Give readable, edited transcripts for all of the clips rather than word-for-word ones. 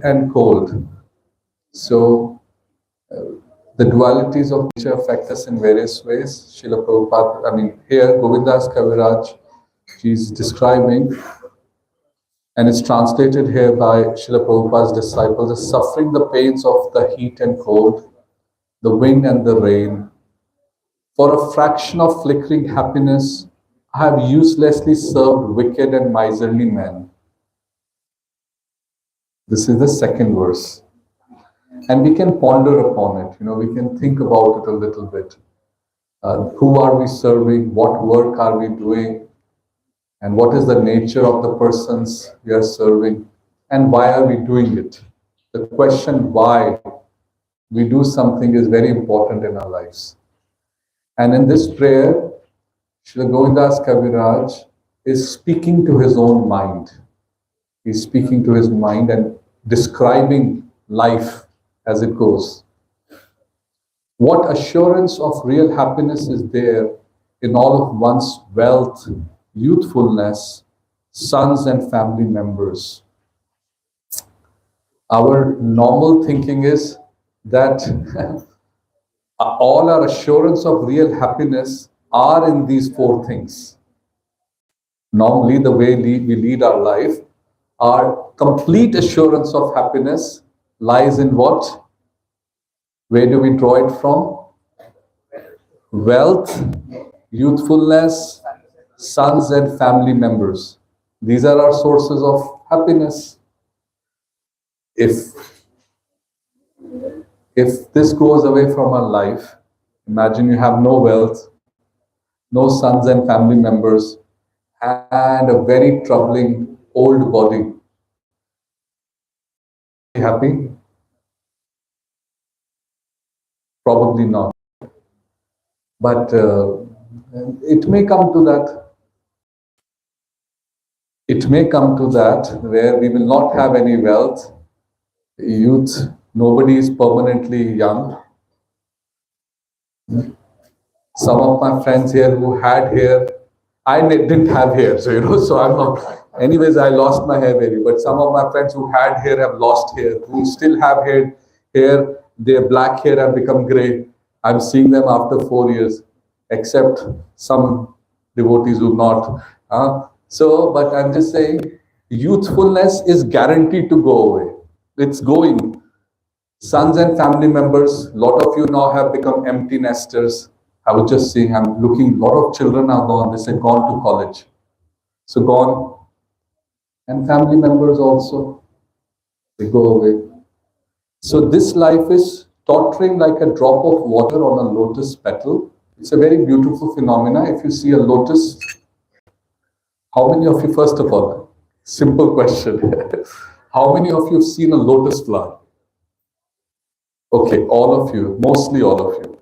and cold. So the dualities of nature affect us in various ways. Srila Prabhupada, here Govindas Kaviraj, he's describing, and it's translated here by Srila Prabhupada's disciples, as suffering the pains of the heat and cold, the wind and the rain. For a fraction of flickering happiness, I have uselessly served wicked and miserly men. This is the second verse. And we can ponder upon it, we can think about it a little bit. Who are we serving? What work are we doing? And what is the nature of the persons we are serving? And why are we doing it? The question why we do something is very important in our lives. And in this prayer, Srila Govindas Kaviraj is speaking to his own mind. He's speaking to his mind and describing life as it goes. What assurance of real happiness is there in all of one's wealth, youthfulness, sons and family members? Our normal thinking is that all our assurance of real happiness are in these four things. Normally, the way we lead our life, our complete assurance of happiness lies in what? Where do we draw it from? Wealth, youthfulness, sons and family members. These are our sources of happiness. If this goes away from our life, imagine you have no wealth, no sons and family members, and a very troubling old body. Happy? Probably not. But it may come to that. It may come to that where we will not have any wealth, youth, nobody is permanently young. Some of my friends here who had hair, I didn't have hair, so I'm not. Anyways, I lost my hair but some of my friends who had hair have lost hair, who still have hair, their black hair have become gray. I'm seeing them after 4 years, except some devotees who not. But I'm just saying, youthfulness is guaranteed to go away. It's going. Sons and family members, a lot of you now have become empty nesters. I was just saying, I'm looking, a lot of children are gone. They said gone to college. So gone. And family members also, they go away. So this life is tottering like a drop of water on a lotus petal. It's a very beautiful phenomena. If you see a lotus, how many of you, first of all, simple question, how many of you have seen a lotus flower? Okay, all of you, mostly all of you.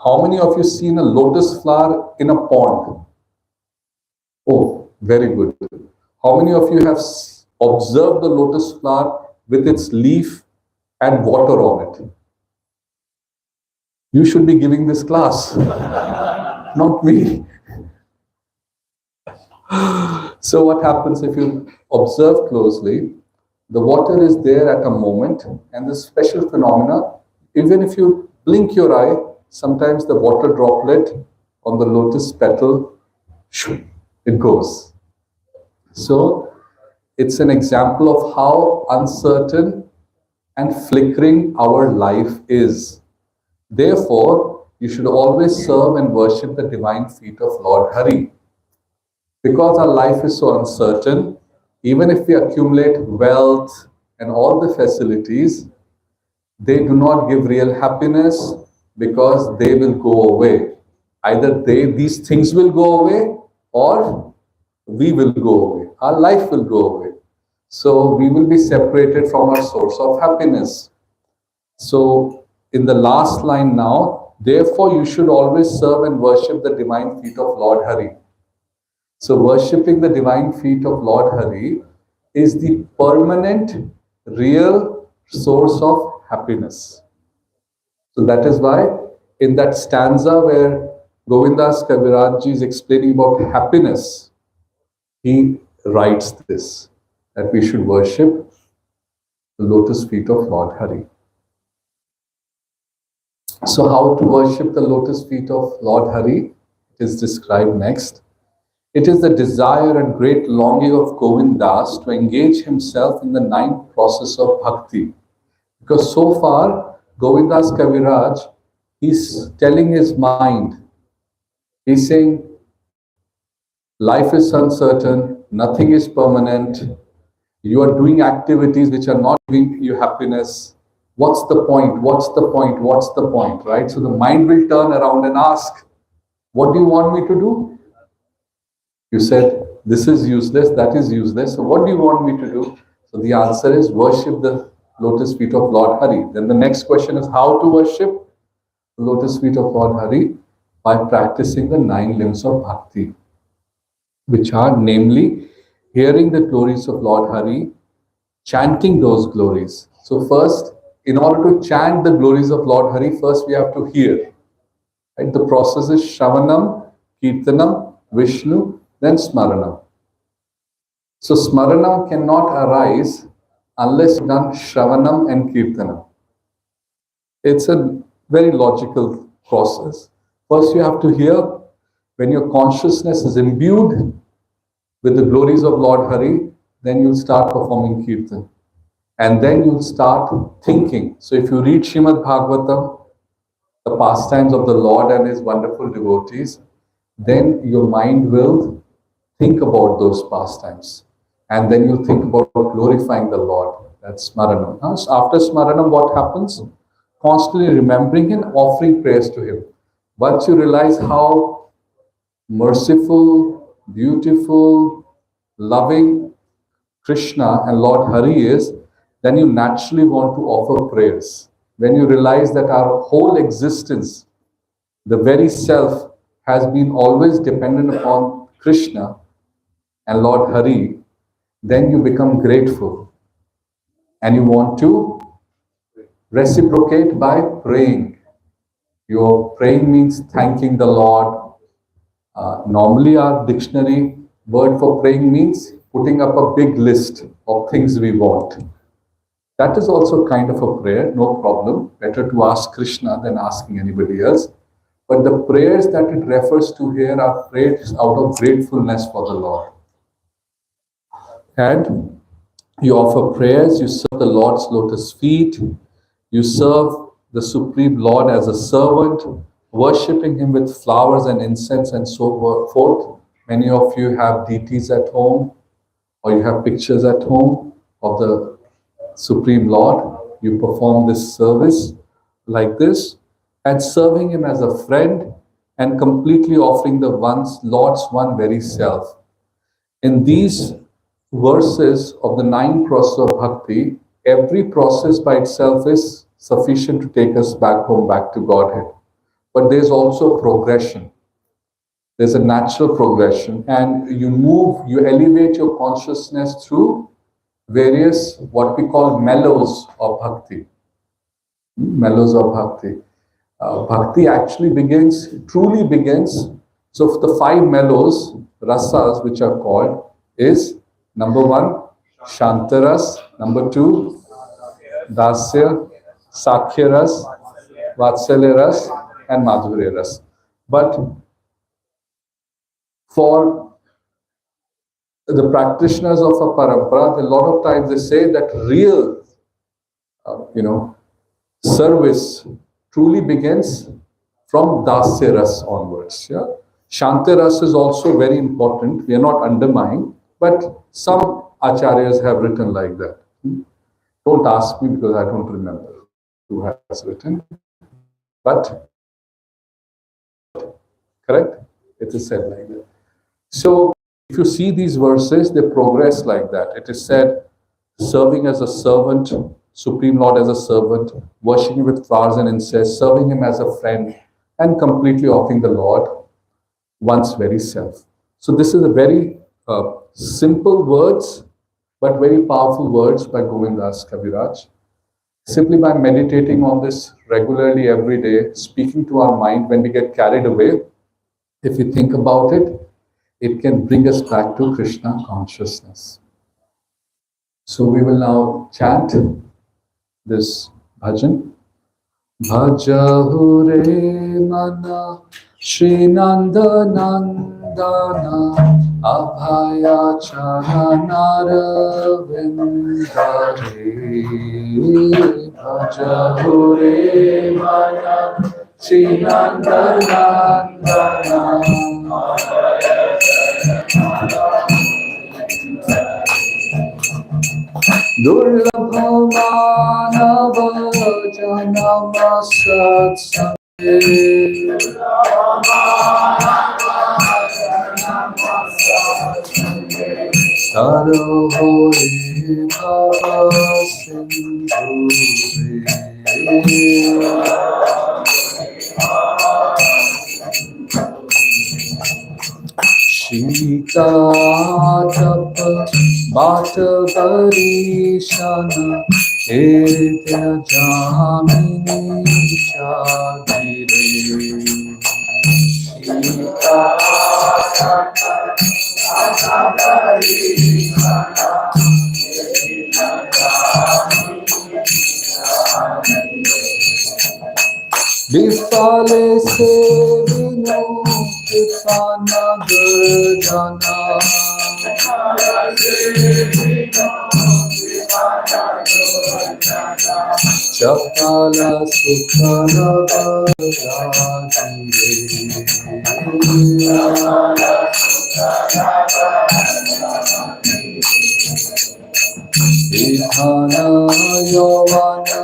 How many of you seen a lotus flower in a pond? Oh, very good. How many of you have observed the lotus flower with its leaf and water on it? You should be giving this class, not me. So what happens if you observe closely? The water is there at a moment, and this special phenomena, even if you blink your eye, sometimes the water droplet on the lotus petal, it goes. So it's an example of how uncertain and flickering our life is. Therefore, you should always serve and worship the divine feet of Lord Hari. Because our life is so uncertain, even if we accumulate wealth and all the facilities, they do not give real happiness because they will go away. Either these things will go away or we will go away. Our life will go away. So we will be separated from our source of happiness. So in the last line now, therefore you should always serve and worship the divine feet of Lord Hari. So worshipping the divine feet of Lord Hari is the permanent, real source of happiness. So that is why in that stanza where Govindas Kaviraj is explaining about happiness, he writes this, that we should worship the lotus feet of Lord Hari. So how to worship the lotus feet of Lord Hari is described next. It is the desire and great longing of Govind Das to engage himself in the ninth process of bhakti. Because so far, Govind Das Kaviraj, he's telling his mind, he's saying, life is uncertain, nothing is permanent, you are doing activities which are not giving you happiness. What's the point? What's the point? What's the point? Right? So the mind will turn around and ask, what do you want me to do? You said, this is useless, that is useless. So what do you want me to do? So the answer is worship the lotus feet of Lord Hari. Then the next question is how to worship the lotus feet of Lord Hari? By practicing the 9 limbs of bhakti, which are namely hearing the glories of Lord Hari, chanting those glories. So first, in order to chant the glories of Lord Hari, first we have to hear. Right? The process is Shravanam, Kirtanam, Vishnu, then Smaranam. So Smaranam cannot arise unless you've done Shravanam and Kirtanam. It's a very logical process. First you have to hear. When your consciousness is imbued with the glories of Lord Hari, then you'll start performing Kirtan. And then you'll start thinking. So if you read Srimad Bhagavatam, the pastimes of the Lord and his wonderful devotees, then your mind will think about those pastimes. And then you'll think about glorifying the Lord. That's Smaranam. So after Smaranam, what happens? Constantly remembering and offering prayers to him. Once you realize how merciful, beautiful, loving Krishna and Lord Hari is, then you naturally want to offer prayers. When you realize that our whole existence, the very self, has been always dependent upon Krishna and Lord Hari, then you become grateful. And you want to reciprocate by praying. Your praying means thanking the Lord. Normally our dictionary word for praying means putting up a big list of things we want. That is also kind of a prayer, no problem. Better to ask Krishna than asking anybody else. But the prayers that it refers to here are prayers out of gratefulness for the Lord. And you offer prayers, you serve the Lord's lotus feet, you serve the Supreme Lord as a servant, worshipping him with flowers and incense and so forth. Many of you have deities at home, or you have pictures at home of the Supreme Lord. You perform this service like this, and serving him as a friend and completely offering the Lord's one very self. In these verses of the 9 process of bhakti, every process by itself is sufficient to take us back home, back to Godhead. But there's also progression. There's a natural progression, and you elevate your consciousness through various, what we call mellows of bhakti. Mellows of bhakti. Bhakti actually truly begins. So the 5 mellows, rasas, which are called, is number 1, Shantaras, number 2, Dasya, Sakhyaras, Vatsalyaras, and Madhuryaras. But for the practitioners of a parampara, a lot of times they say that real, service truly begins from Dasyaras onwards. Yeah? Shantaras is also very important. We are not undermining, but some acharyas have written like that. Don't ask me because I don't remember who has written. But, correct? It is said like that. So, if you see these verses, they progress like that. It is said, serving as a servant, Supreme Lord as a servant, worshiping with flowers and incense, serving him as a friend, and completely offering the Lord one's very self. So this is a very simple words, but very powerful words by Govind Das Kaviraj. Simply by meditating on this regularly every day, speaking to our mind when we get carried away, if we think about it, it can bring us back to Krishna consciousness. So we will now chant this bhajan. Bhajahure mana Shri Nanda Nandana Abhaya Charanara Vindare. Bhajahure mana Shri Nanda Nandana Durlabhamanava Janama Satsange Sarohore Bhava Sindhure Shita Tapa Bata Parishana Etya Jamini Chadire Shita Tapa Parishana Vifale se vino Kitana Gurdana Chapala Sukhana Vidhana Yavana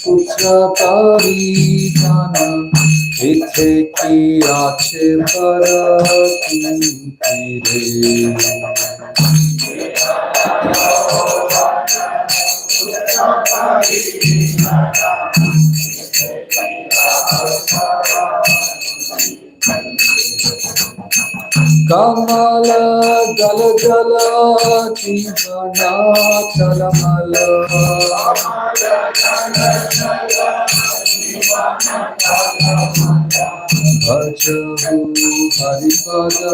Putra Parijana Ithe ki ache parati tire Kamala Jala Jala Jivana Chalamala Bhajahu Haripada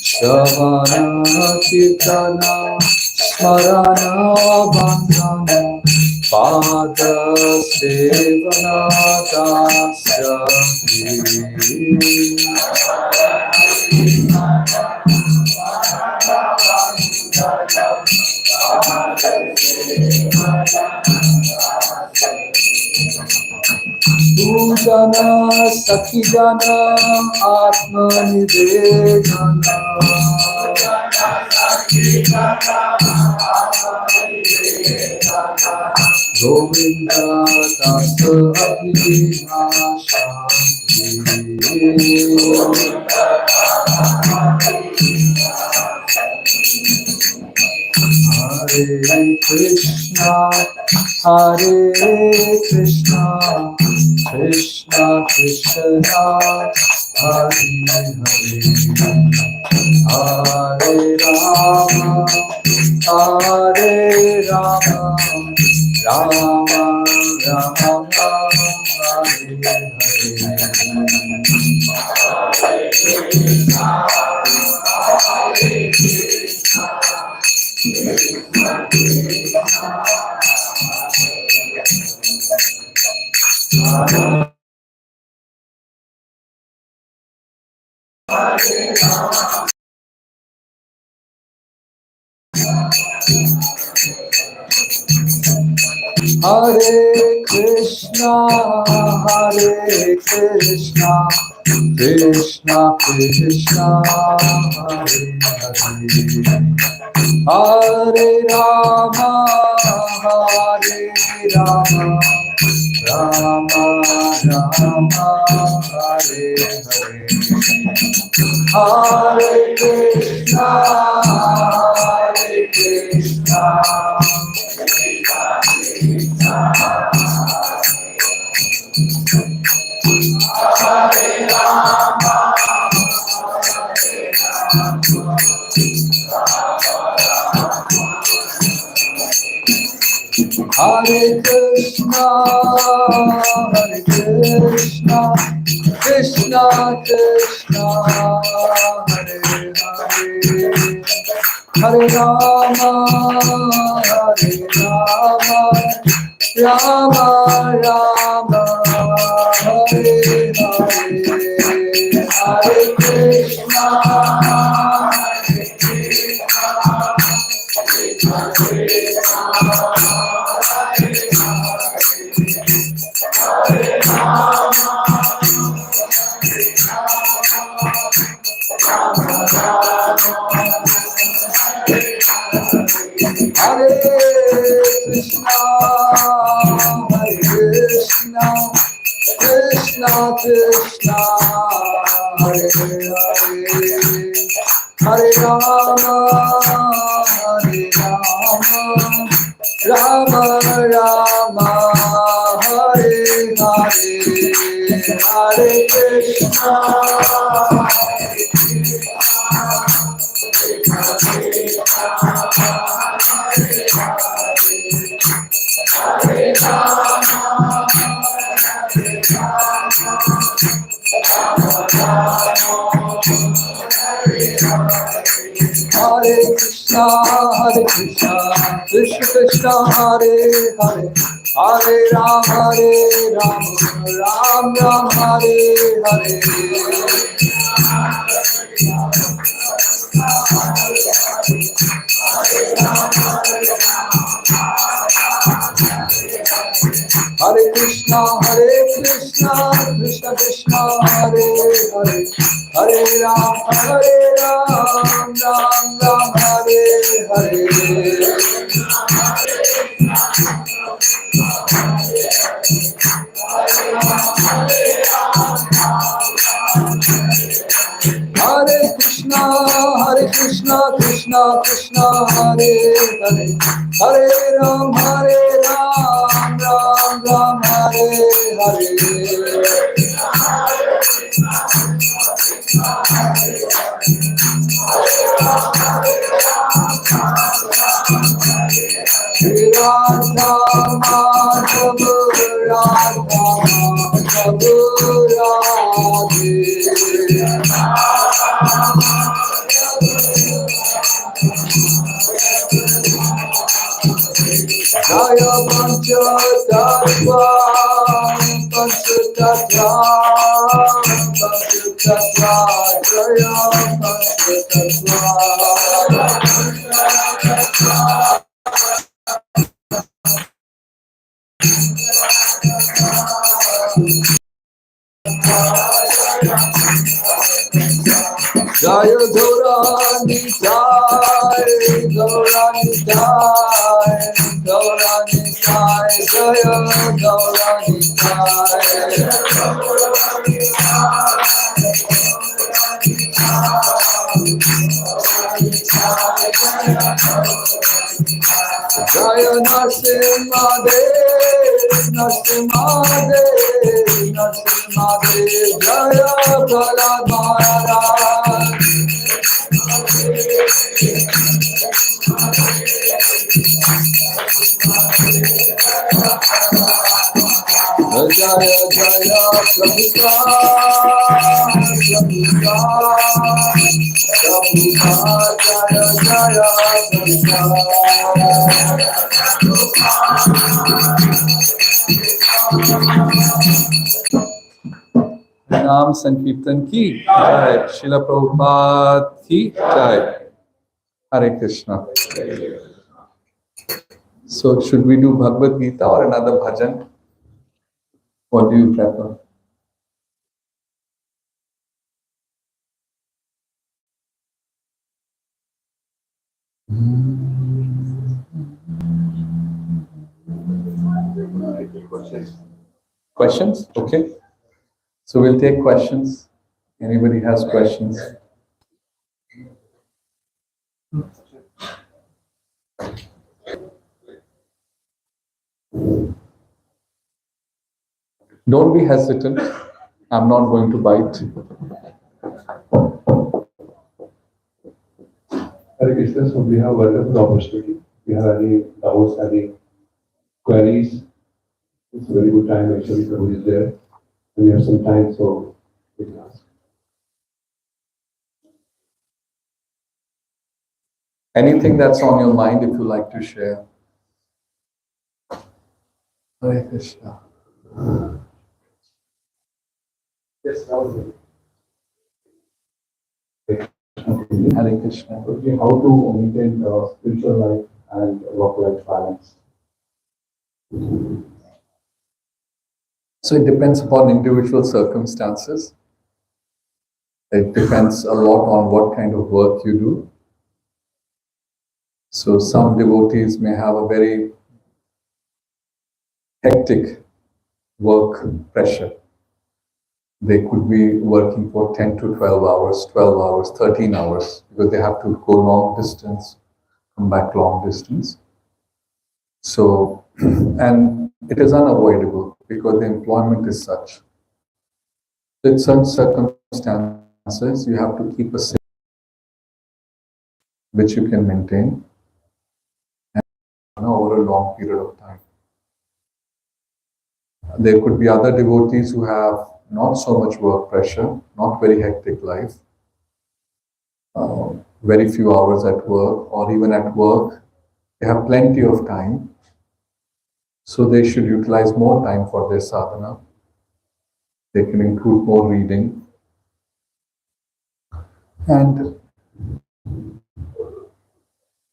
Shavana Kirtana Smarana Bandhana Pada Sevana Dasya Pujana Sakhijana Atma Nivedana Govinda Tasa Abhijna Hare Krishna, Hare Krishna, Krishna Krishna, Hare Hare, Hare Rama, Hare Rama, Rama Rama, Hare Hare Krishna, Hare Krishna, Krishna Krishna, Hare Hare, Hare Rama, Hare Rama, Rama Rama, Hare Hare, Hare Krishna, Hare Krishna. Hare Krishna, Hare Krishna, Krishna Krishna Hare Hare Hare Rama Hare Rama Rama Rama Hare Hare Hare Krishna Hare Krishna, Hare Krishna, Krishna Krishna, Hare Hare, Hare Rama, Hare Rama, Rama Rama, Hare Hare, Hare Krishna. Hare Krishna, Krishna Krishna, Hare Hare, Hare Ram, Ram Ram, Hare Hare. Hare Krishna, Krishna Krishna, Hare Hare, Hare Ram, Ram Ram, Hare Hare. Hare Krishna, Krishna Krishna, Hare Hare, Hare Ram, Ram Ram, Hare Hare. Radha Madhav, Radha Madhav, Radhe. Jaya Pancha Tattva, Pancha Tattva, Pancha Tattva, Jaya Pancha Tattva. Jaya Gaurani Jai, Gaurani Jai, Gaurani Jai, Jaya Gaurani Jai. Jaya Narasimha Dev, Narasimha Dev, Narasimha Dev, Jaya Prahlad Maharaj. Jaya Jaya Prabhupada, Jaya नाम संकीर्तन की जय, श्रील प्रभुपाद की जय. Hare Krishna. So should we do Bhagavad-Gita or another bhajan? What do you prefer? Questions? Okay. So we'll take questions. Anybody has questions? Don't be hesitant. I'm not going to bite. Hare Krishna, so we have wonderful opportunity. If you have any doubts, any queries, it's a very good time actually. Prabhuji is there. And we have some time, so Anything that's on your mind, if you like to share. Hare Krishna. Yes, that was it. Hare Krishna. Okay, how to maintain spiritual life and work-life balance? So it depends upon individual circumstances. It depends a lot on what kind of work you do. So some devotees may have a very hectic work pressure. They could be working for 10 to 12 hours, 12 hours, 13 hours, because they have to go long distance, come back long distance. So, and it is unavoidable because the employment is such. In such circumstances, you have to keep a safe, which you can maintain over a long period of time. There could be other devotees who have not so much work pressure, not very hectic life, very few hours at work, or even at work, they have plenty of time. So they should utilize more time for their sadhana. They can include more reading. And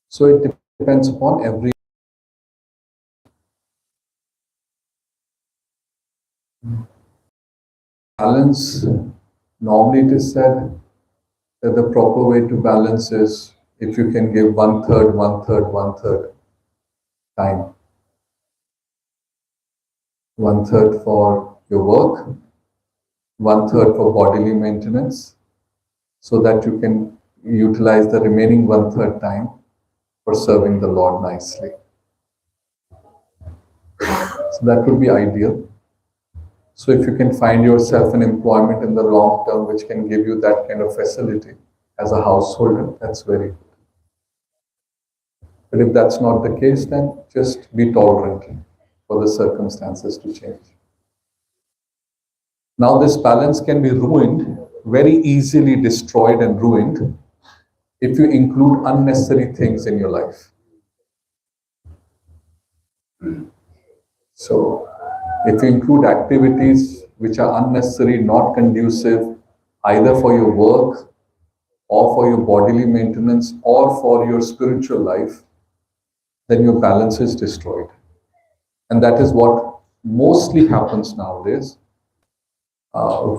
so it depends upon every balance. Normally it is said that the proper way to balance is if you can give 1/3, 1/3, 1/3 time. 1/3 for your work, 1/3 for bodily maintenance, so that you can utilize the remaining 1/3 time for serving the Lord nicely. So that would be ideal. So if you can find yourself an employment in the long term which can give you that kind of facility as a householder, that's very good. But if that's not the case, then just be tolerant for the circumstances to change. Now this balance can be ruined, very easily destroyed and ruined, if you include unnecessary things in your life. So if you include activities which are unnecessary, not conducive, either for your work or for your bodily maintenance or for your spiritual life, then your balance is destroyed. And that is what mostly happens nowadays.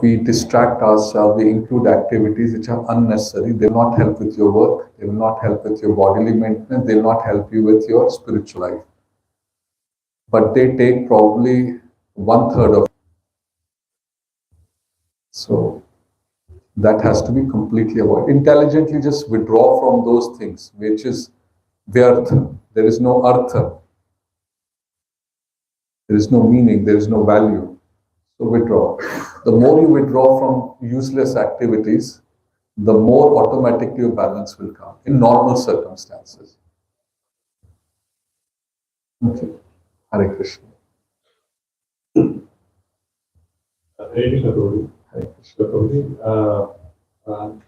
We distract ourselves, we include activities which are unnecessary. They will not help with your work, they will not help with your bodily maintenance, they will not help you with your spiritual life. But they take probably 1/3 of it. So that has to be completely avoided. Intelligently just withdraw from those things, which is vyartha. There is no artha. There is no meaning, there is no value. So withdraw. The more you withdraw from useless activities, the more automatically your balance will come in normal circumstances. Okay. Hare Krishna. Hare Krishna, Prabhuji. Hare Krishna. Prabhuji,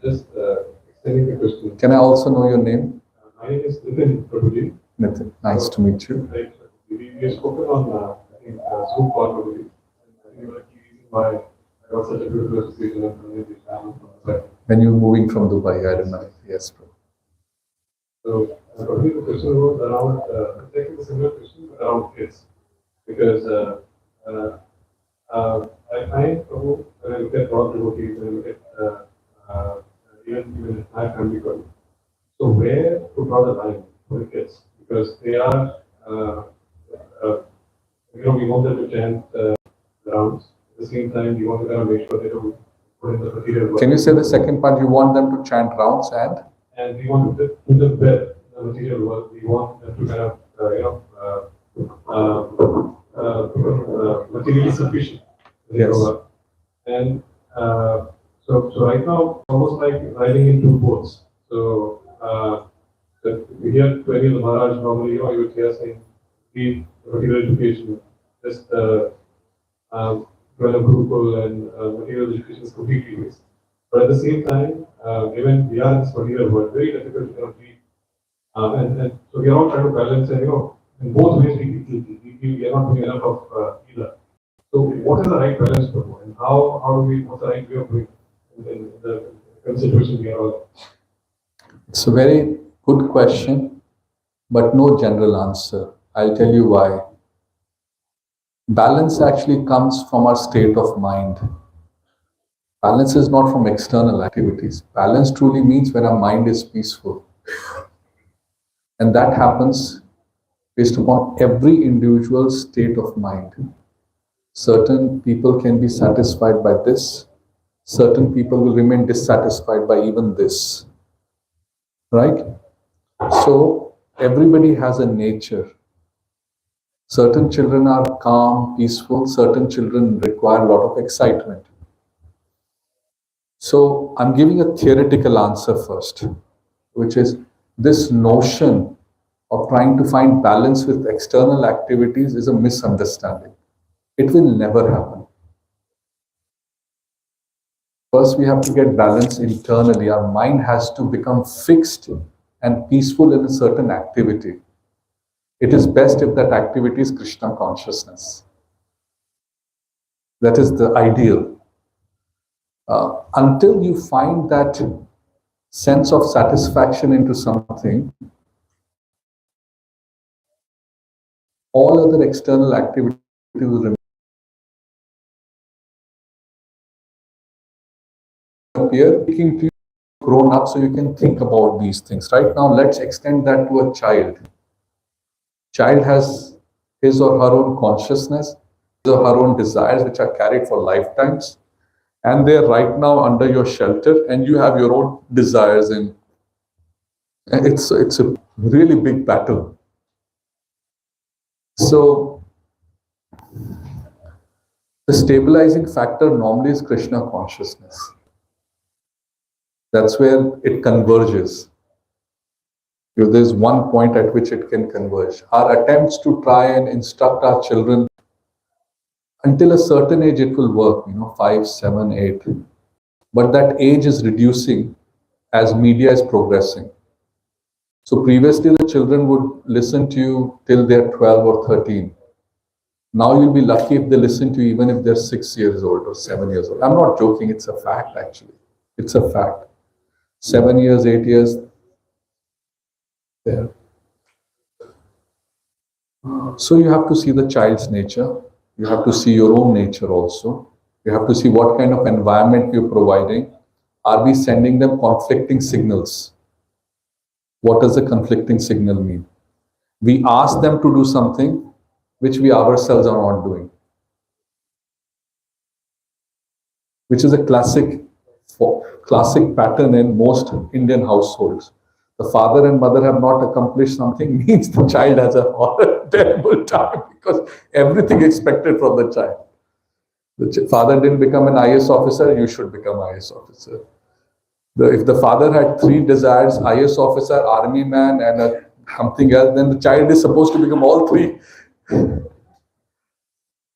just extending the question. Can I also know your name? My name is Nitin, Prabhuji. Nitin. Nice to meet you. Right. We have spoken on, I think, Zoom call, Prabhuji. And I think you were reason why I got such a beautiful association and community family from the side. When you're moving from Dubai, I remember. Yes, bro. So, probably the question was around, exactly the similar question, but around kids. Because I find, Prabhu, when I look at broad devotees, when I look at even in my family group, so where to draw the line for the kids? Because they are, we want them to chant the rounds. At the same time, we want to kind of make sure they don't put in the material work. Can you say the second part? You want them to chant rounds and? And we want to do them well, the material work. We want them to kind of, materially sufficient. Yes. And so right now, almost like riding in two boats. So we hear to any of the Maharaj normally, you would hear saying, read material education, just develop Gurukul and material education is completely waste. But at the same time, given we are in this material world, very difficult to kind of read And so we are all trying to balance, and in both ways we are not doing enough of either. So what is the right balance to do, and what's the right way of doing in the situation we are all in? It's a very good question, but no general answer. I'll tell you why. Balance actually comes from our state of mind. Balance is not from external activities. Balance truly means when our mind is peaceful. And that happens based upon every individual's state of mind. Certain people can be satisfied by this. Certain people will remain dissatisfied by even this. Right? So everybody has a nature. Certain children are calm, peaceful. Certain children require a lot of excitement. So I'm giving a theoretical answer first, which is this notion of trying to find balance with external activities is a misunderstanding. It will never happen. First, we have to get balance internally. Our mind has to become fixed and peaceful in a certain activity. It is best if that activity is Krishna consciousness. That is the ideal. Until you find that sense of satisfaction into something, all other external activities will remain. Here, speaking to you grown up so you can think about these things. Right now, let's extend that to a child. Child has his or her own consciousness, his or her own desires which are carried for lifetimes. And they're right now under your shelter, and you have your own desires in. And it's a really big battle. So the stabilizing factor normally is Krishna consciousness. That's where it converges. There's one point at which it can converge. Our attempts to try and instruct our children until a certain age it will work, 5, 7, 8. But that age is reducing as media is progressing. So previously the children would listen to you till they're 12 or 13. Now you'll be lucky if they listen to you even if they're 6 years old or 7 years old. I'm not joking, it's a fact actually. It's a fact. 7 years, 8 years, there. So you have to see the child's nature. You have to see your own nature also. You have to see what kind of environment you're providing. Are we sending them conflicting signals? What does a conflicting signal mean? We ask them to do something which we ourselves are not doing, which is a classic pattern in most Indian households. The father and mother have not accomplished something means the child has a terrible time because everything expected from the child. The father didn't become an IS officer, you should become IS officer. If the father had 3 desires, IS officer, army man, and something else, then the child is supposed to become all 3.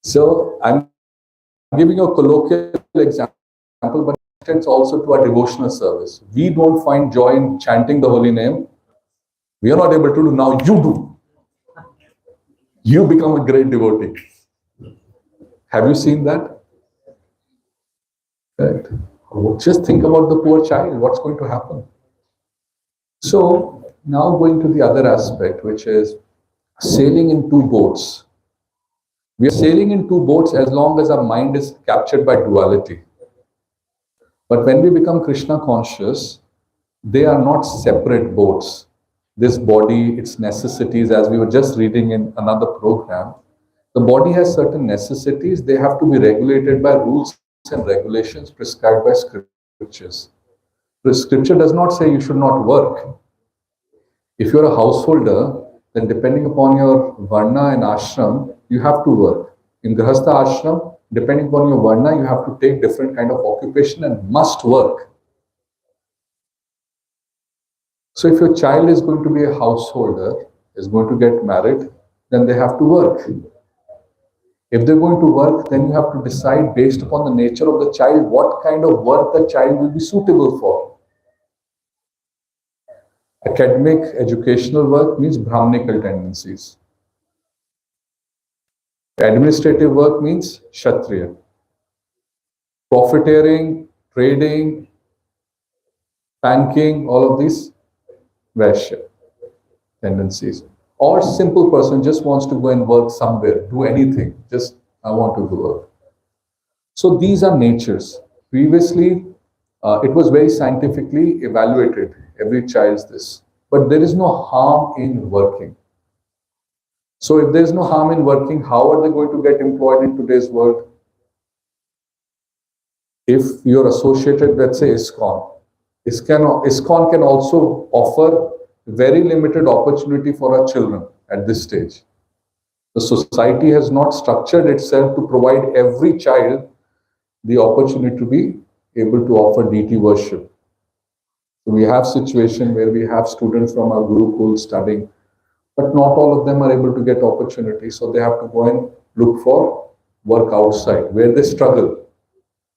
So I'm giving a colloquial example, but it extends also to our devotional service. We don't find joy in chanting the holy name. We are not able to do, now you do. You become a great devotee. Have you seen that? Right. Just think about the poor child, what's going to happen? So now going to the other aspect, which is sailing in 2 boats. We are sailing in 2 boats as long as our mind is captured by duality. But when we become Krishna conscious, they are not separate boats. This body, its necessities, as we were just reading in another program, the body has certain necessities. They have to be regulated by rules and regulations prescribed by scriptures. The scripture does not say you should not work. If you're a householder, then depending upon your varna and ashram, you have to work. In Grihastha ashram, depending upon your varna, you have to take different kind of occupation and must work. So if your child is going to be a householder, is going to get married, then they have to work. If they're going to work, then you have to decide based upon the nature of the child, what kind of work the child will be suitable for. Academic, educational work means Brahmanical tendencies. Administrative work means Kshatriya. Profiteering, trading, banking, all of these Vaishya tendencies. Or simple person just wants to go and work somewhere, do anything, just I want to do work. So these are natures. Previously, it was very scientifically evaluated, every child's this. But there is no harm in working. So if there is no harm in working, how are they going to get employed in today's world? If you're associated, let's say, ISKCON can also offer very limited opportunity for our children at this stage. The society has not structured itself to provide every child the opportunity to be able to offer deity worship. So we have situation where we have students from our Gurukul studying, but not all of them are able to get opportunity. So they have to go and look for work outside where they struggle.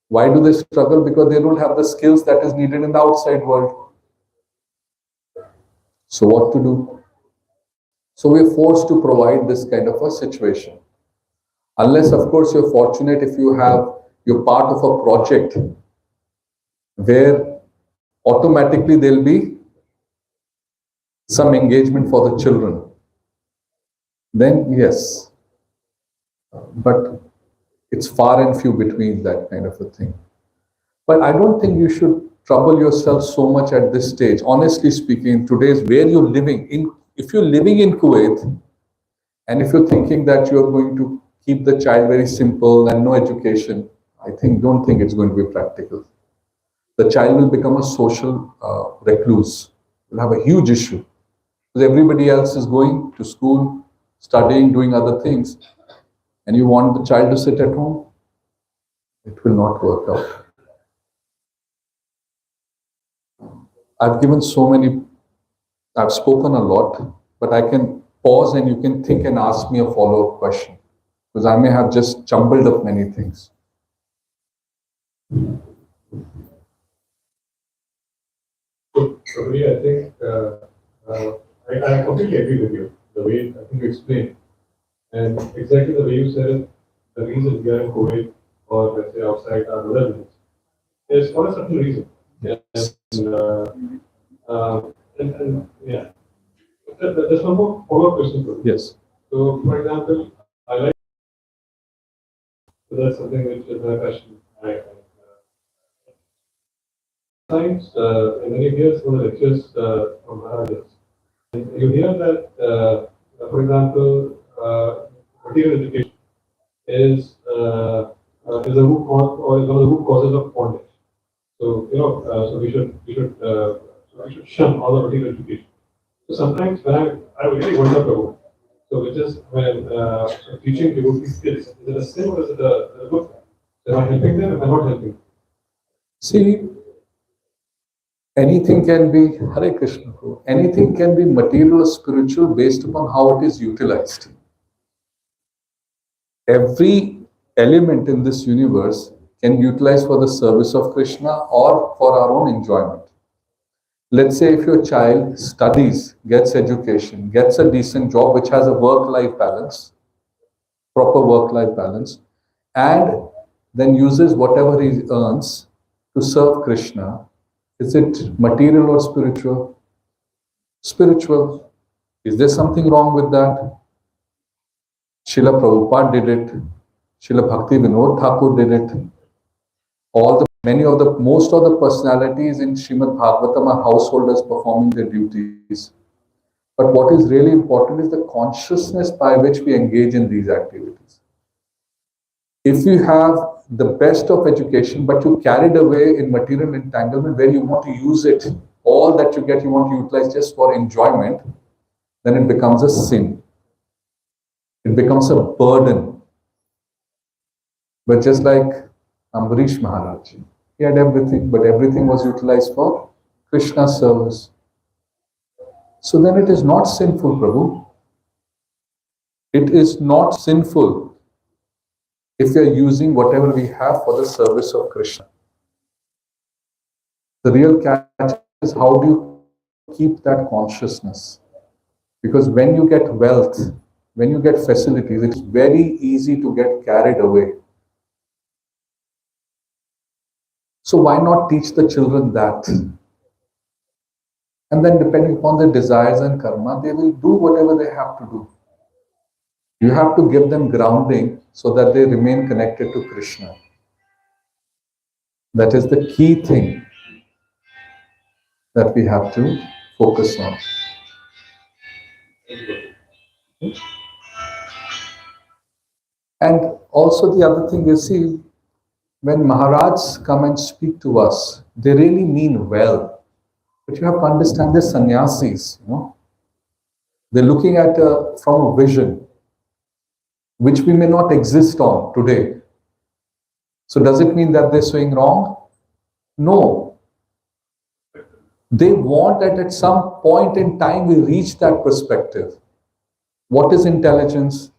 Why do they struggle? Because they don't have the skills that is needed in the outside world. So what to do? So we're forced to provide this kind of a situation. Unless, of course, you're fortunate if you're part of a project where automatically there'll be some engagement for the children. Then yes, but it's far and few between that kind of a thing. But I don't think you should trouble yourself so much at this stage. Honestly speaking, today's where you're living in, if you're living in Kuwait, and if you're thinking that you're going to keep the child very simple and no education, don't think it's going to be practical. The child will become a social recluse. Will have a huge issue because everybody else is going to school, studying, doing other things, and you want the child to sit at home. It will not work out. I've spoken a lot, but I can pause and you can think and ask me a follow-up question because I may have just jumbled up many things. Prabhuji, I think I completely agree with you, the way I think you explained. And exactly the way you said it, the reason we are in Kuwait or let's say outside our Netherlands is for a certain reason. Yes. And yeah, there's one more follow-up question for you. Yes. So, for example, I like so that's something which is my passion. Sometimes, and then you hear some of the lectures from Maharajas, and you hear that, for example, material education is a root cause or is one of the root causes of bondage. So so we should shun all the material education. So sometimes when I really wonder about, so which is when teaching devotees skills, is it a sin or is it a good thing? Am I helping them? Am I not helping them? See, anything can be Hare Krishna. Anything can be material or spiritual based upon how it is utilized. Every element in this universe can be utilized for the service of Krishna or for our own enjoyment. Let's say if your child studies, gets education, gets a decent job which has a work-life balance, proper work-life balance, and then uses whatever he earns to serve Krishna, is it material or spiritual? Spiritual. Is there something wrong with that? Srila Prabhupada did it. Srila Bhakti Vinod Thakur did it. Most of the personalities in Srimad Bhagavatam are householders performing their duties. But what is really important is the consciousness by which we engage in these activities. If you have the best of education, but you carried away in material entanglement where you want to use it, all that you get, you want to utilize just for enjoyment, then it becomes a sin. It becomes a burden. But just like Ambarish Maharaj, he had everything, but everything was utilized for Krishna's service. So then it is not sinful, Prabhu. It is not sinful if we are using whatever we have for the service of Krishna. The real catch is how do you keep that consciousness. Because when you get wealth, when you get facilities, it's very easy to get carried away. So why not teach the children that? And then depending upon their desires and karma, they will do whatever they have to do. You have to give them grounding so that they remain connected to Krishna. That is the key thing that we have to focus on. And also the other thing you see, when Maharajs come and speak to us, they really mean well. But you have to understand they're sannyasis, They're looking at from a vision, which we may not exist on today. So does it mean that they're saying wrong? No. They want that at some point in time we reach that perspective. What is intelligence?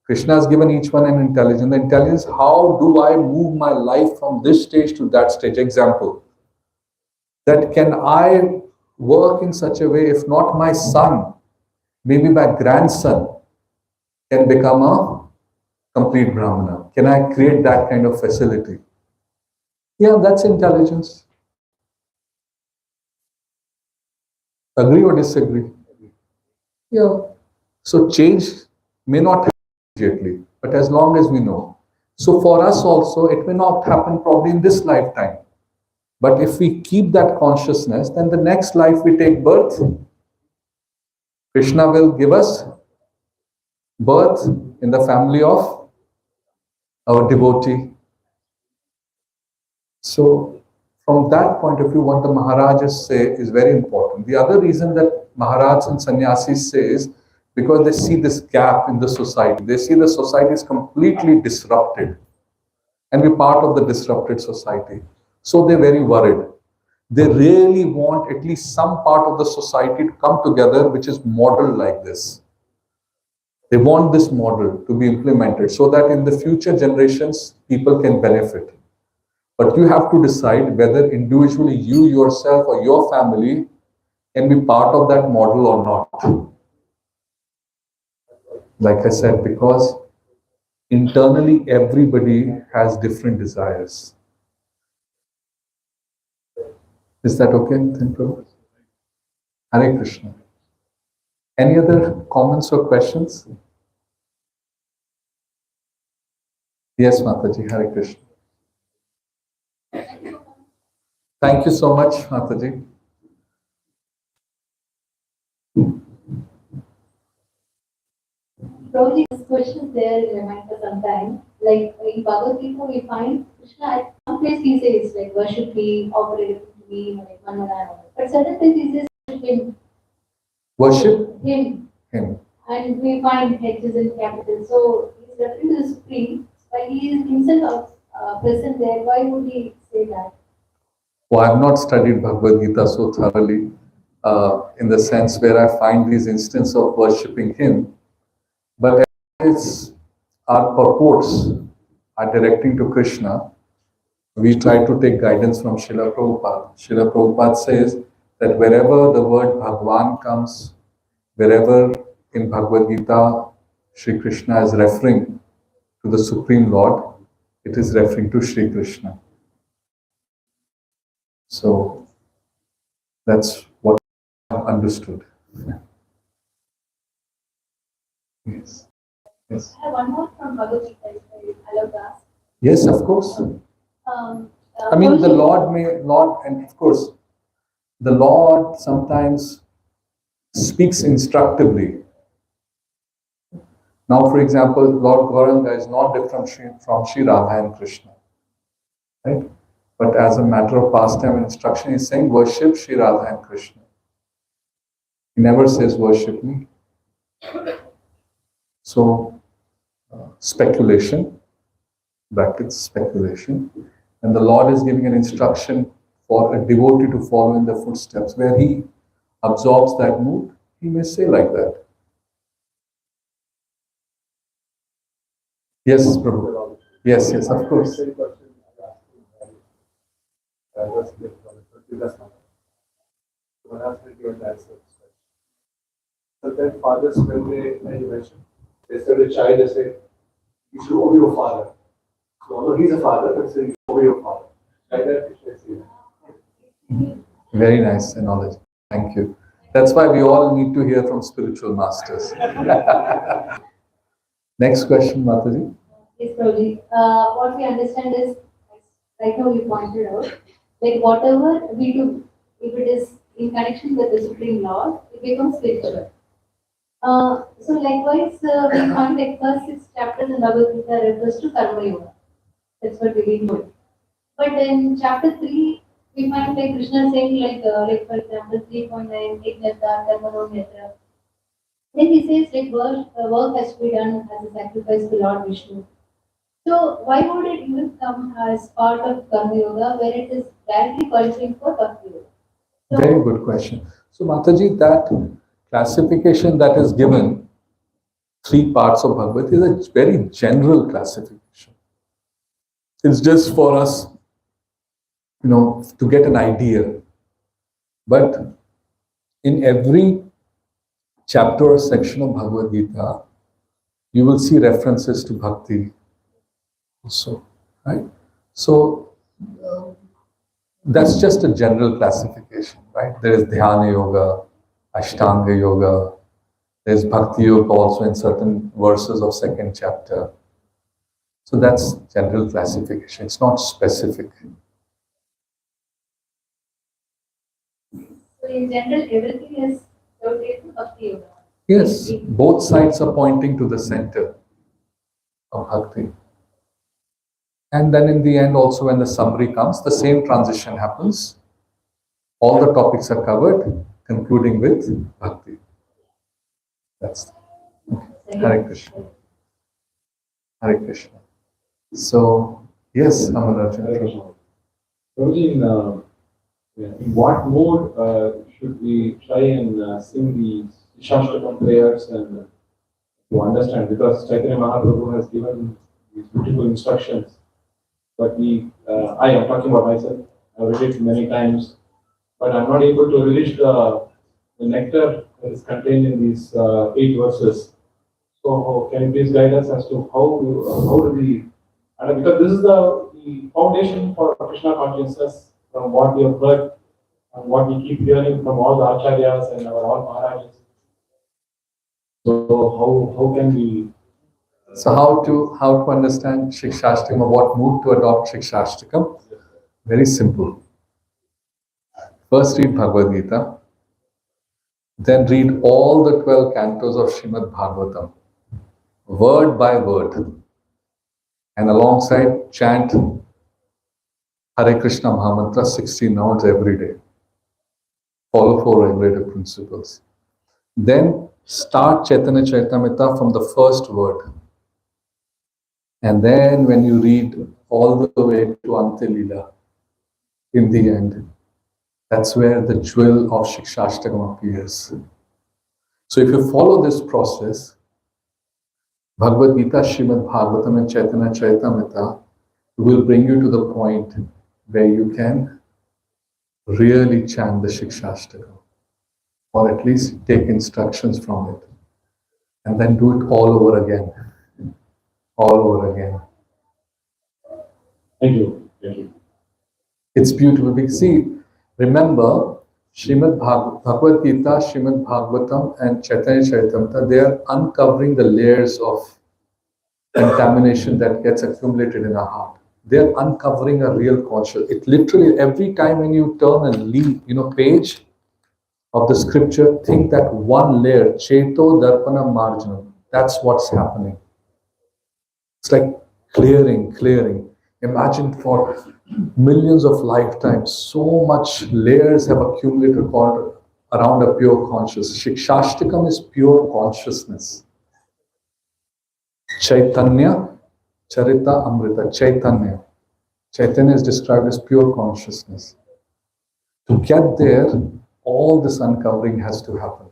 Krishna has given each one an intelligence. The intelligence, how do I move my life from this stage to that stage? Example, that can I work in such a way, if not my son, maybe my grandson can become a complete Brahmana? Can I create that kind of facility? Yeah, that's intelligence. Agree or disagree? Yeah. So change may not happen immediately, but as long as we know. So for us also, it may not happen probably in this lifetime. But if we keep that consciousness, then the next life we take birth, Krishna will give us birth in the family of our devotee. So from that point of view, what the Maharajas say is very important. The other reason that Maharajas and Sannyasis say is because they see this gap in the society. They see the society is completely disrupted and we're part of the disrupted society. So they're very worried. They really want at least some part of the society to come together which is modeled like this. They want this model to be implemented so that in the future generations, people can benefit. But you have to decide whether individually you yourself or your family can be part of that model or not. Like I said, because internally everybody has different desires. Is that okay? Thank you. Hare Krishna. Any other comments or questions? Yes, Mataji. Hare Krishna. Thank you so much, Mataji. Probably this question is there in my mind for some time. Like in Bhagavad-Gita, we find Krishna at some place he says like worship me, offer everything to me, like Manmana. But certain place he says worship him. Worship Him. him. And we find H is in capital. So he's referring to the Supreme. But he is himself present there. Why would he say that? Well, I have not studied Bhagavad-Gita so thoroughly in the sense where I find these instances of worshipping him. But as our purports are directing to Krishna, we try to take guidance from Srila Prabhupada. Srila Prabhupada says that wherever the word Bhagwan comes, wherever in Bhagavad Gita Sri Krishna is referring to the Supreme Lord, it is referring to Sri Krishna. So that's what I have understood. Yes. Yes. I have one more from Bhagavad Gita. I love that. Yes, of course. I mean, the Lord, and of course, the Lord sometimes speaks instructively. Now, for example, Lord Gauranga is not different from Sri Radha and Krishna, right? But as a matter of pastime and instruction, he's saying worship Sri Radha and Krishna. He never says worship me. So, speculation, brackets, speculation. And the Lord is giving an instruction for a devotee to follow in the footsteps. Where he absorbs that mood, he may say like that. Yes, Prabhu. Yes, yes, of course. Maharaj had given the answer. Sometimes fathers, when they, as you mentioned, they say to a child, they say, you should obey your father. So, although he's a father, but say, you should obey your father. Like that, Krishna says. Very nice analogy. Thank you. That's why we all need to hear from spiritual masters. Next question, Mataji. Yes, Prabhuji. What we understand is, like how you pointed out, like whatever we do, if it is in connection with the Supreme Lord, it becomes spiritual. So likewise, we find like first 6 chapters in Bhagavad-Gita refers to Karma Yoga. That's what we've been doing. But in chapter 3, we find like Krishna saying like for example 3.9, Yajnata, Karmano Netra. Then he says like work has to be done as a sacrifice to Lord Vishnu. So why would it even come as part of Karma Yoga where it is directly qualifying for Bhakti Yoga? So, Very good question. So, Mataji, that classification that is given, 3 parts of Bhagavad is a very general classification. It's just for us, to get an idea. But in every chapter or section of Bhagavad Gita, you will see references to bhakti also, right? So that's just a general classification, right? There is Dhyana Yoga, Ashtanga Yoga, there's Bhakti Yoga also in certain verses of 2nd chapter. So that's general classification, it's not specific. So in general, everything is related to Bhakti Yoga. Yes, both sides are pointing to the center of bhakti. And then in the end also when the summary comes, the same transition happens. All the topics are covered, concluding with bhakti. That's okay. Hare Krishna. Hare Krishna. So, yes, Amarajan. Prabhuji, in what mode should we try and sing the Shashtakam prayers and to understand? Because Chaitanya Mahaprabhu has given these beautiful instructions, but I am talking about myself, I've read it many times, but I'm not able to relish the nectar that is contained in these 8 verses. So, can you please guide us as to how do we, because this is the foundation for Krishna consciousness from what we have heard and what we keep hearing from all the acharyas and our all maharajas. So how can we? So how to understand Shikshashtakam or what mood to adopt Shikshashtakam? Very simple. First read Bhagavad Gita, then read all the 12 cantos of Srimad Bhagavatam, word by word, and alongside chant Hare Krishna Mahamantra 16 rounds every day. Follow 4 regulative principles. Then start Chaitanya Charitamrita from the first word. And then when you read all the way to Ante Leela, in the end, that's where the jewel of Shikshashtakam appears. So if you follow this process, Bhagavad Gita, Srimad Bhagavatam and Chaitanya Charitamrita will bring you to the point where you can really chant the Shikshashtakam, or at least take instructions from it, and then do it all over again. All over again. Thank you. Thank you. It's beautiful. Because see, remember, Bhagavad Gita, Srimad Bhagavatam and Chaitanya Charitamrita, they are uncovering the layers of contamination that gets accumulated in our heart. They are uncovering a real consciousness. It literally, every time when you turn a page of the scripture, think that one layer, Cheto Darpana Marjanam, that's what's happening. It's like clearing. Imagine for millions of lifetimes, so much layers have accumulated around a pure consciousness. Shikshashtakam is pure consciousness. Chaitanya, Charita Amrita, Chaitanya. Chaitanya is described as pure consciousness. To get there, all this uncovering has to happen.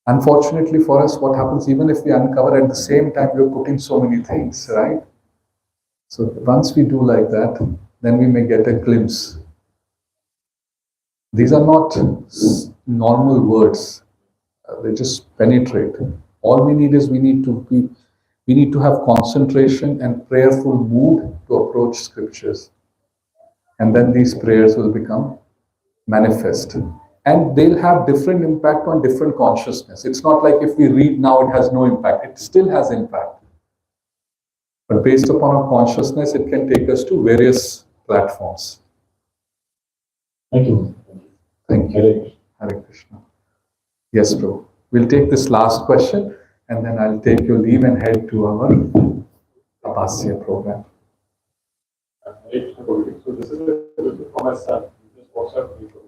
Unfortunately for us, what happens, even if we uncover at the same time, we're putting so many things, right? So once we do like that, then we may get a glimpse These are not normal words. They just penetrate. All we need is we need to have concentration and prayerful mood to approach scriptures. And then these prayers will become manifest. And they'll have different impact on different consciousness. It's not like if we read now, it has no impact. It still has impact. But based upon our consciousness, it can take us to various platforms. Thank you. Thank you. Hare Krishna. Yes, bro. We'll take this last question and then I'll take your leave and head to our Tapasya program. So this is from my son. He just WhatsApp people.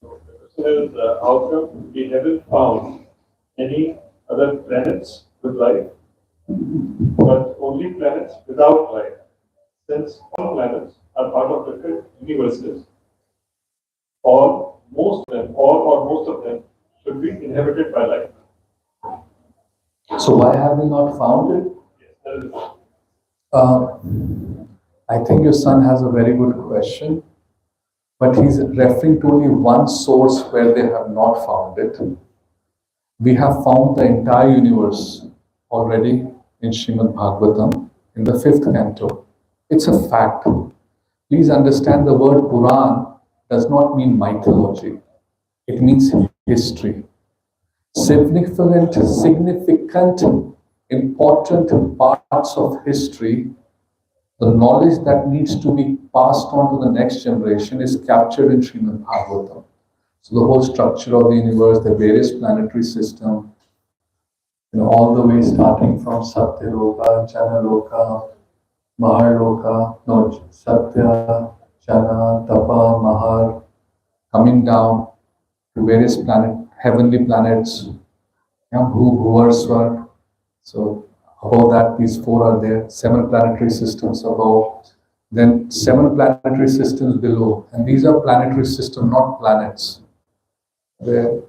So the question is, how come we haven't found any other planets with life, but only planets without life? Since all planets are part of different universes, or most of them, or most of them, should be inhabited by life. So why have we not found it? Yes, that is I think your son has a very good question, but he's referring to only one source where they have not found it. We have found the entire universe already in Srimad Bhagavatam in the 5th canto. It's a fact. Please understand the word Puran does not mean mythology. It means history. Significant, important parts of history, the knowledge that needs to be passed on to the next generation is captured in Srimad Bhagavatam. So the whole structure of the universe, the various planetary system, all the way starting from Satyaloka, Janaloka, Maharloka, no, Satya, Jana, Tapa, Mahar, coming down to various heavenly planets, Bhuvarswar. So above that, these 4 are there, 7 planetary systems above, then 7 planetary systems below. And these are planetary systems, not planets, where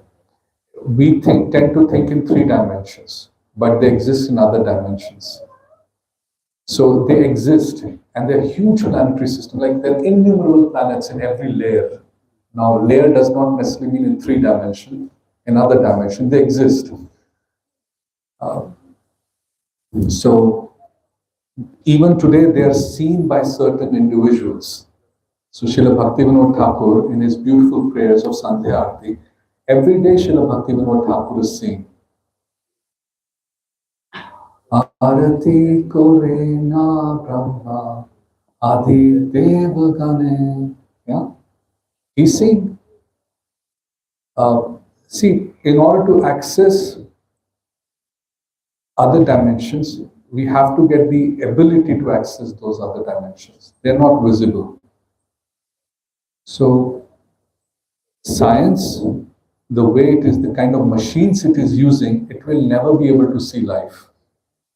we tend to think in 3 dimensions, but they exist in other dimensions. So they exist, and they're huge planetary systems, like there are innumerable planets in every layer. Now, layer does not necessarily mean in 3 dimensions, in other dimensions, they exist. So even today, they are seen by certain individuals. So Srila Bhaktivinoda Thakur, in his beautiful prayers of Sandhya Arti, every day Srila Bhaktivinoda Thakur is seen. Arati Korena Brahma Adi Devagane. Yeah? He's seen. See, in order to access other dimensions, we have to get the ability to access those other dimensions. They're not visible. So, science, the way it is, the kind of machines it is using, it will never be able to see life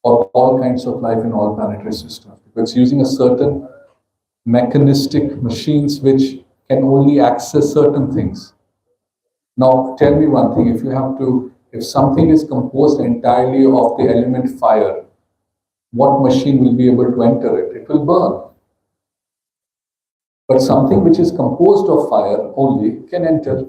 or all kinds of life in all planetary systems. Because it's using a certain mechanistic machines which can only access certain things. Now, tell me one thing, if something is composed entirely of the element fire, what machine will be able to enter it? It will burn. But something which is composed of fire only can enter.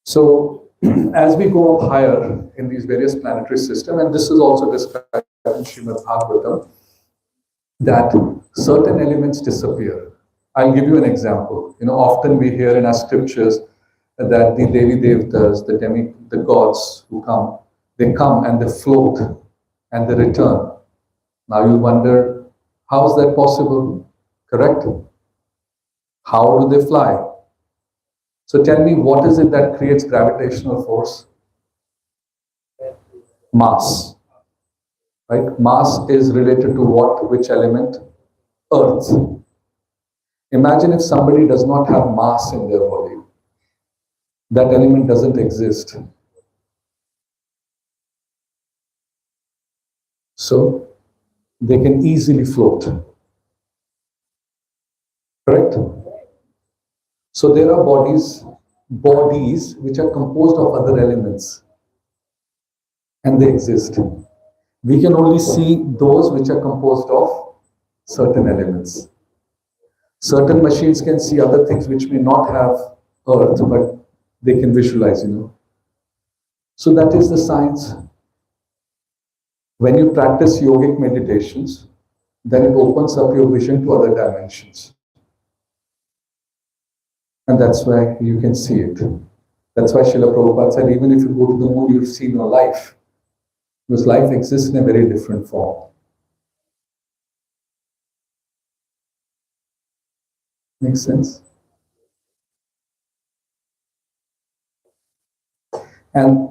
So, as we go up higher in these various planetary systems, and this is also described in Srimad Bhagavatam, that certain elements disappear. I'll give you an example. Often we hear in our scriptures that the Devi Devtas, the gods who come, they come and they float and they return. Now you wonder, how is that possible? Correct? How do they fly? So tell me, what is it that creates gravitational force? Mass. Right? Mass is related to what? Which element? Earth. Imagine if somebody does not have mass in their body. That element doesn't exist. So they can easily float. Correct? So there are bodies which are composed of other elements, and they exist. We can only see those which are composed of certain elements. Certain machines can see other things which may not have earth, but they can visualize, So that is the science. When you practice yogic meditations, then it opens up your vision to other dimensions. And that's why you can see it. That's why Srila Prabhupada said, even if you go to the moon, you'll see no life. Because life exists in a very different form. Makes sense? And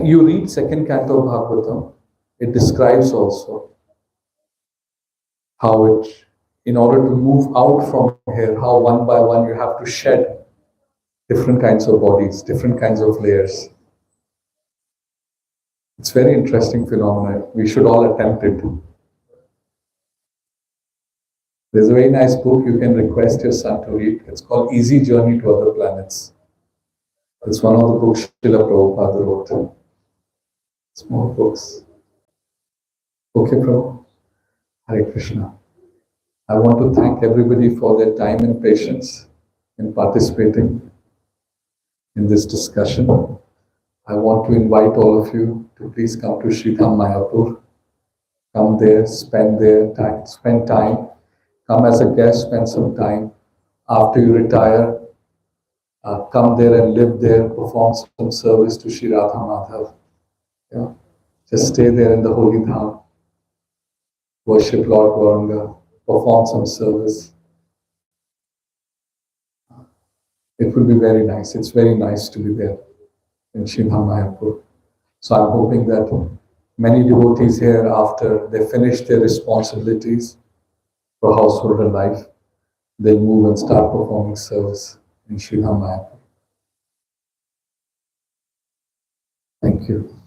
you read second canto of Bhagavatam, it describes also how it, in order to move out from here, how one by one you have to shed different kinds of bodies, different kinds of layers. It's very interesting phenomenon. We should all attempt it. There's a very nice book you can request your son to read. It's called Easy Journey to Other Planets. It's one of the books Srila Prabhupada wrote. Small books. Okay, Prabhu. Hare Krishna. I want to thank everybody for their time and patience in participating in this discussion. I want to invite all of you to please come to Sridham Mayapur. Come there, spend time. Come as a guest, spend some time. After you retire, come there and live there, perform some service to Sri Radha Madhav. Yeah. Just stay there in the holy dham. Worship Lord Gauranga, perform some service. It will be very nice. It's very nice to be there in Sridham Mayapur. So I'm hoping that many devotees here, after they finish their responsibilities for household and life, they'll move and start performing service in Sridham Mayapur. Thank you.